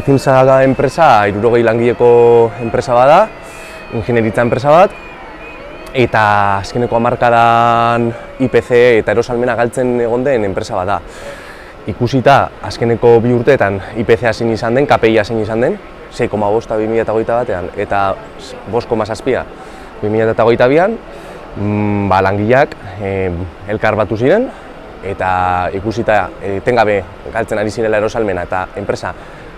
Zimzaga enpresa 60 langileko enpresa bada, ingenieritza enpresa bat, eta azkeneko hamarkadan IPC eta erosalmena galtzen egon den enpresa bat da. Ikusita azkeneko 2 urteetan IPC zein izan den, KPI zein izan den, 6,5 2021 batean eta 5,7 2022an, langileak elkar batu ziren eta ikusita etengabe galtzen ari zirela erosalmena eta enpresa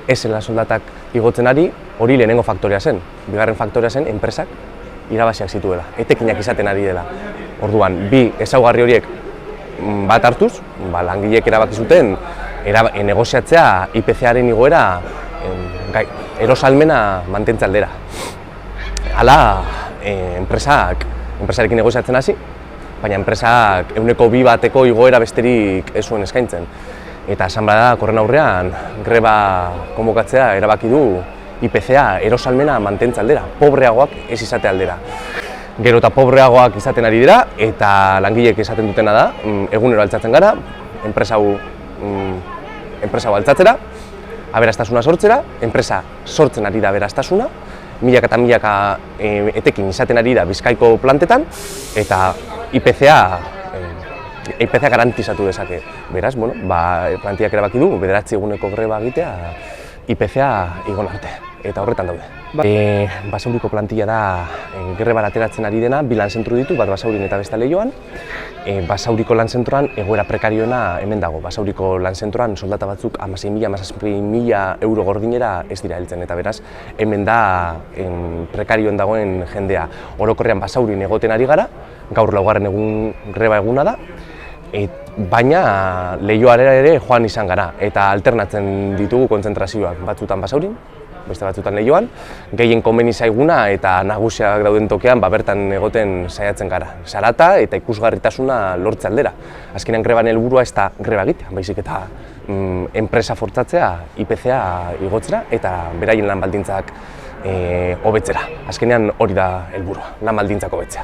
ez zela soldatak igotzen ari, hori lehenengo faktorea zen. Bigarren faktorea zen enpresak irabaziak zituela, etekinak izaten ari dela. Orduan, bi ezaugarri horiek bat hartuz, langileek erabaki zuten negoziatzea IPC-aren igoera erosalmena mantentze aldera. Hala, enpresarekin negoziatzen hasi, baina enpresak 2% bateko igoera besterik ez zuen eskaintzen. Eta esan bada, horren aurrean, greba konbokatzea erabaki du IPC-a erosalmena mantentze aldera, pobreagoak ez izate aldera. Gero eta pobreagoak izaten ari dira, eta langileek esaten dutena da, egunero altzatzen gara, enpresa hau altzatzera, aberastasuna sortzera, enpresa sortzen ari da aberastasuna, milaka eta milaka etekin izaten ari da Bizkaiko plantetan, eta IPC-a garantizatu dezake. Beraz, plantilak erabaki du, 9 eguneko greba egitea IPC-a igon arte, eta horretan daude. Basauriko plantilla da grebara ateratzen ari dena, 2 lanzentru ditu, bat Basaurin eta beste Leioan. Basauriko lanzentroan egoera prekarioena hemen dago. Basauriko lanzentroan soldata batzuk 16.000–17.000 euro gordinera ez dira heltzen, eta beraz, hemen da prekarioen dagoen jendea. Orokorrean Basaurin egoten ari gara, gaur 4. greba eguna da, baina Leioara ere joan izan gara, eta alternatzen ditugu kontzentrazioak, batzutan Basaurin, beste batzutan Leioan, gehien komeni zaiguna eta nagusiak dauden tokean bertan egoten saiatzen gara. Zarata eta ikusgarritasuna lortze aldera. Azkenean greban helburua ez da greba egitea, baizik eta enpresa fortzatzea, IPC-a igotzera eta beraien lan baldintzak hobetzera. Azkenean hori da helburua, lan baldintzak hobetzea.